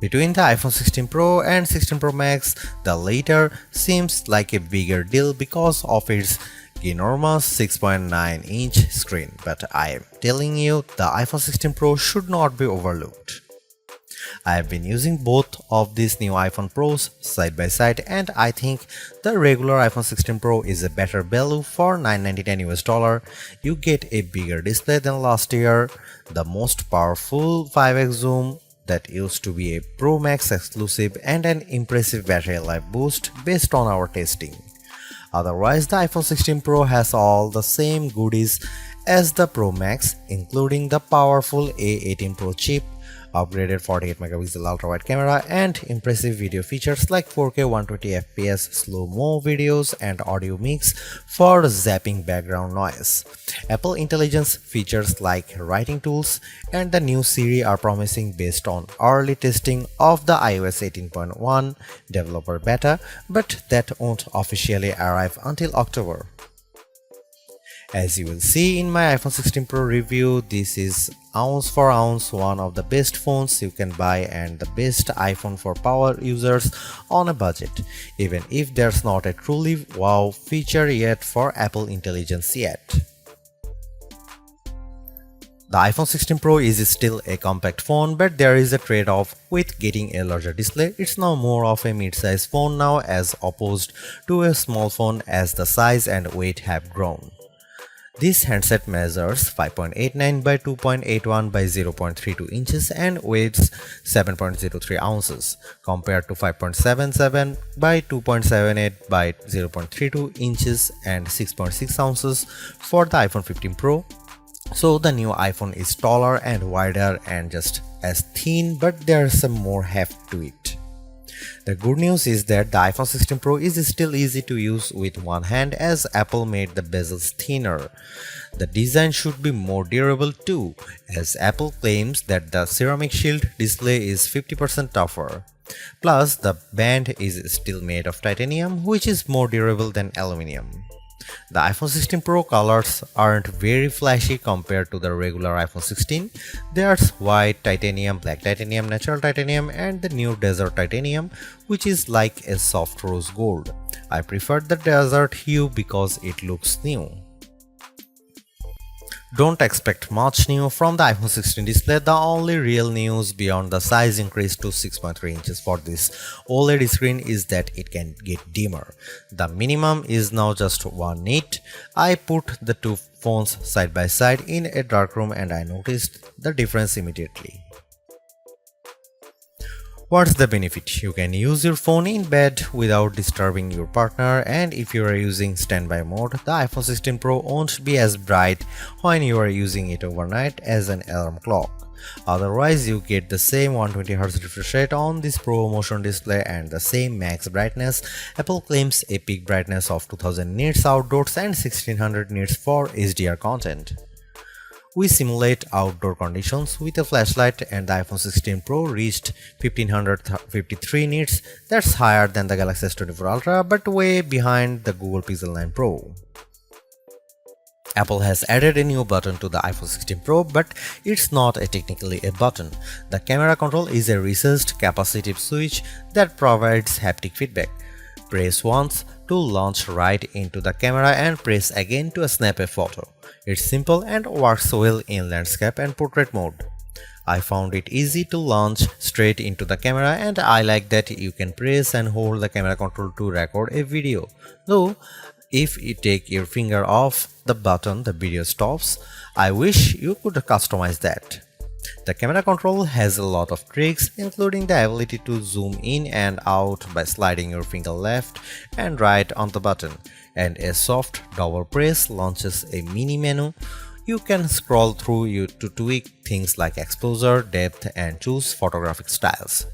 Between the iPhone 16 Pro and 16 Pro Max, the latter seems like a bigger deal because of its enormous 6.9-inch screen, but I am telling you, the iPhone 16 Pro should not be overlooked. I have been using both of these new iPhone Pros side by side, and I think the regular iPhone 16 Pro is a better value for $999. You get a bigger display than last year, the most powerful 5x zoom that used to be a Pro Max exclusive, and an impressive battery life boost based on our testing. Otherwise, the iPhone 16 Pro has all the same goodies as the Pro Max, including the powerful A18 Pro chip, upgraded 48 megapixel ultra-wide camera, and impressive video features like 4K 120fps slow-mo videos and audio mix for zapping background noise. Apple Intelligence features like writing tools and the new Siri are promising based on early testing of the iOS 18.1 developer beta, but that won't officially arrive until October. As you will see in my iPhone 16 Pro review, this is ounce for ounce one of the best phones you can buy and the best iPhone for power users on a budget, even if there's not a truly wow feature yet for Apple Intelligence yet. The iPhone 16 Pro is still a compact phone, but there is a trade-off with getting a larger display. It's now more of a mid-size phone now as opposed to a small phone as the size and weight have grown. This handset measures 5.89 by 2.81 by 0.32 inches and weighs 7.03 ounces, compared to 5.77 by 2.78 by 0.32 inches and 6.6 ounces for the iPhone 15 Pro. So the new iPhone is taller and wider and just as thin, but there's some more heft to it. The good news is that the iPhone 16 Pro is still easy to use with one hand as Apple made the bezels thinner. The design should be more durable too, as Apple claims that the ceramic shield display is 50% tougher. Plus, the band is still made of titanium, which is more durable than aluminum. The iPhone 16 Pro colors aren't very flashy compared to the regular iPhone 16. There's white titanium, black titanium, natural titanium, and the new desert titanium, which is like a soft rose gold. I prefer the desert hue because it looks new. Don't expect much new from the iPhone 16 display. The only real news beyond the size increase to 6.3 inches for this OLED screen is that it can get dimmer. The minimum is now just 1 nit. I put the two phones side by side in a dark room and I noticed the difference immediately. What's the benefit? You can use your phone in bed without disturbing your partner, and if you are using standby mode, the iPhone 16 Pro won't be as bright when you are using it overnight as an alarm clock. Otherwise, you get the same 120Hz refresh rate on this Pro Motion display and the same max brightness. Apple claims a peak brightness of 2000 nits outdoors and 1600 nits for HDR content. We simulate outdoor conditions with a flashlight and the iPhone 16 Pro reached 1553 nits. That's higher than the Galaxy S24 Ultra but way behind the Google Pixel 9 Pro. Apple has added a new button to the iPhone 16 Pro, but it's not technically a button. The camera control is a recessed capacitive switch that provides haptic feedback. Press once to launch right into the camera and press again to snap a photo. It's simple and works well in landscape and portrait mode. I found it easy to launch straight into the camera and I like that you can press and hold the camera control to record a video. Though, if you take your finger off the button, the video stops. I wish you could customize that. The camera control has a lot of tricks, including the ability to zoom in and out by sliding your finger left and right on the button, and a soft double press launches a mini menu. You can scroll through to tweak things like exposure, depth, and choose photographic styles.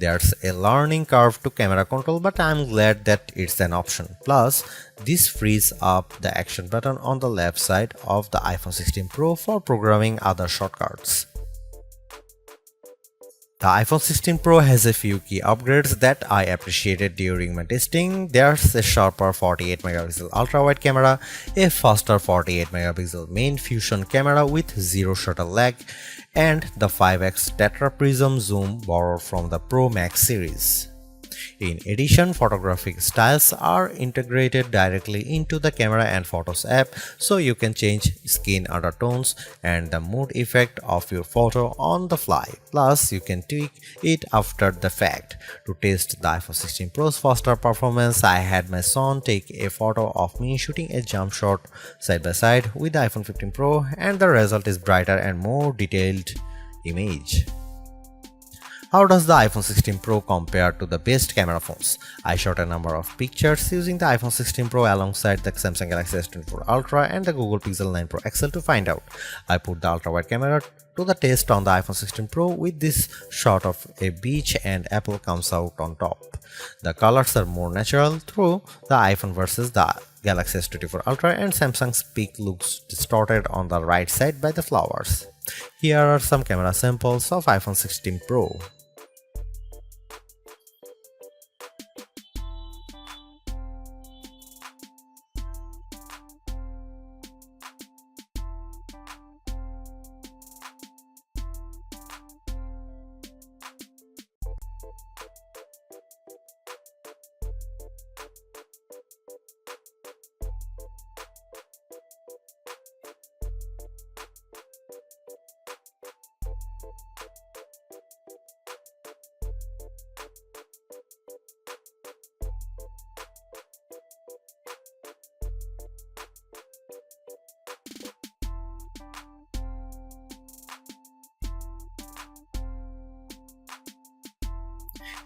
There's a learning curve to camera control, but I'm glad that it's an option. Plus, this frees up the action button on the left side of the iPhone 16 Pro for programming other shortcuts. The iPhone 16 Pro has a few key upgrades that I appreciated during my testing. There's a sharper 48 megapixel ultra-wide camera, a faster 48 megapixel main fusion camera with zero shutter lag, and the 5x Tetra Prism zoom borrowed from the Pro Max series. In addition, photographic styles are integrated directly into the camera and photos app, so you can change skin undertones and the mood effect of your photo on the fly. Plus, you can tweak it after the fact. To test the iPhone 16 Pro's faster performance, I had my son take a photo of me shooting a jump shot side by side with the iPhone 15 Pro, and the result is brighter and more detailed image. How does the iPhone 16 Pro compare to the best camera phones? I shot a number of pictures using the iPhone 16 Pro alongside the Samsung Galaxy S24 Ultra and the Google Pixel 9 Pro XL to find out. I put the ultra-wide camera to the test on the iPhone 16 Pro with this shot of a beach and Apple comes out on top. The colors are more natural through the iPhone versus the Galaxy S24 Ultra, and Samsung's peak looks distorted on the right side by the flowers. Here are some camera samples of iPhone 16 Pro.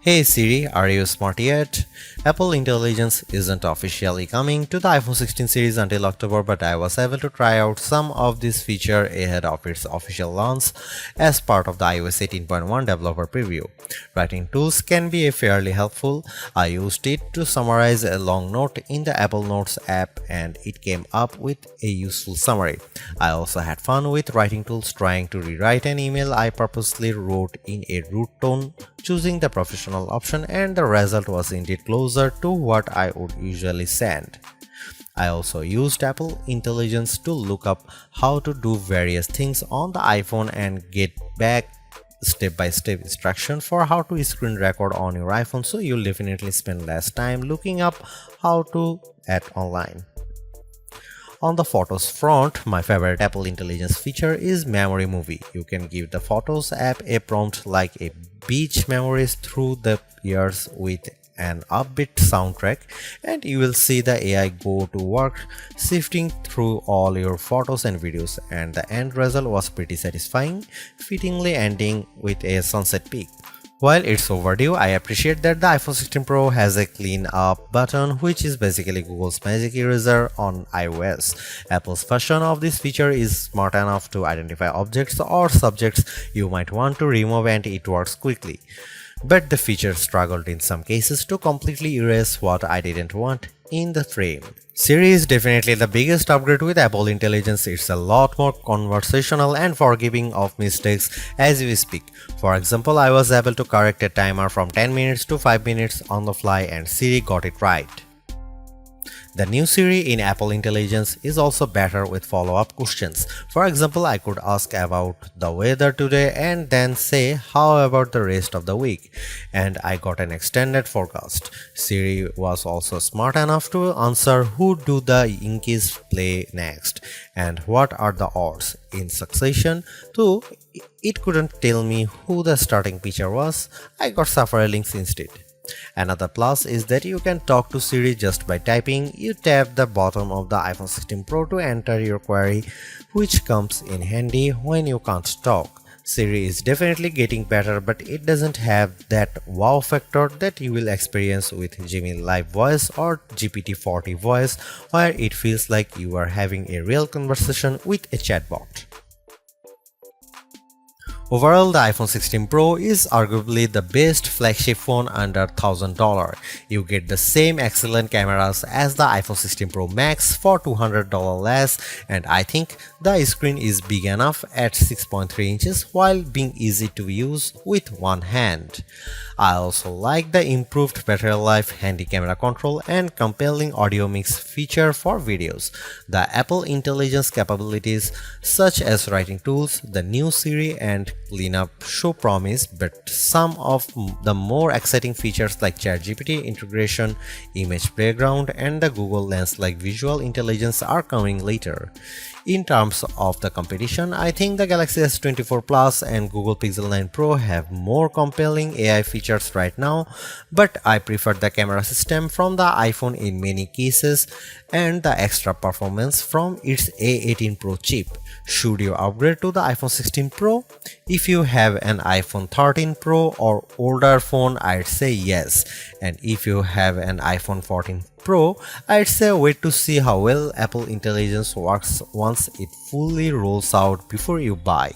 Hey Siri, are you smart yet? Apple Intelligence isn't officially coming to the iPhone 16 series until October, but I was able to try out some of this feature ahead of its official launch as part of the iOS 18.1 developer preview. Writing tools can be fairly helpful. I used it to summarize a long note in the Apple Notes app and it came up with a useful summary. I also had fun with writing tools trying to rewrite an email I purposely wrote in a rude tone, choosing the professional option, and the result was indeed closer to what I would usually send. I also used Apple Intelligence to look up how to do various things on the iPhone and get back step-by-step instruction for how to screen record on your iPhone, so you'll definitely spend less time looking up how to at online. On the Photos front, my favorite Apple Intelligence feature is Memory Movie. You can give the Photos app a prompt like a beach memories through the years with an upbeat soundtrack, and you will see the AI go to work sifting through all your photos and videos, and the end result was pretty satisfying, fittingly ending with a sunset peak. While it's overdue, I appreciate that the iPhone 16 Pro has a clean up button, which is basically Google's Magic Eraser on iOS. Apple's version of this feature is smart enough to identify objects or subjects you might want to remove, and it works quickly. But the feature struggled in some cases to completely erase what I didn't want in the frame. Siri is definitely the biggest upgrade with Apple Intelligence. It's a lot more conversational and forgiving of mistakes as we speak. For example, I was able to correct a timer from 10 minutes to 5 minutes on the fly, and Siri got it right. The new Siri in Apple Intelligence is also better with follow-up questions. For example, I could ask about the weather today and then say, how about the rest of the week? And I got an extended forecast. Siri was also smart enough to answer who do the Yankees play next and what are the odds in succession, though it couldn't tell me who the starting pitcher was. I got several links instead. Another plus is that you can talk to Siri just by typing. You tap the bottom of the iPhone 16 Pro to enter your query, which comes in handy when you can't talk. Siri is definitely getting better, but it doesn't have that wow factor that you will experience with Gemini Live Voice or GPT-40 Voice, where it feels like you are having a real conversation with a chatbot. Overall, the iPhone 16 Pro is arguably the best flagship phone under $1,000. You get the same excellent cameras as the iPhone 16 Pro Max for $200 less, and I think the screen is big enough at 6.3 inches while being easy to use with one hand. I also like the improved battery life, handy camera control, and compelling audio mix feature for videos. The Apple Intelligence capabilities such as writing tools, the new Siri, and cleanup show promise, but some of the more exciting features like ChatGPT integration, image background, and the Google Lens like visual intelligence are coming later. In terms of the competition, I think the Galaxy S24 Plus and Google Pixel 9 Pro have more compelling AI features right now, but I prefer the camera system from the iPhone in many cases and the extra performance from its A18 Pro chip. Should you upgrade to the iPhone 16 Pro? If you have an iPhone 13 Pro or older phone, I'd say yes. And if you have an iPhone 14 Pro, I'd say wait to see how well Apple Intelligence works once it fully rolls out before you buy.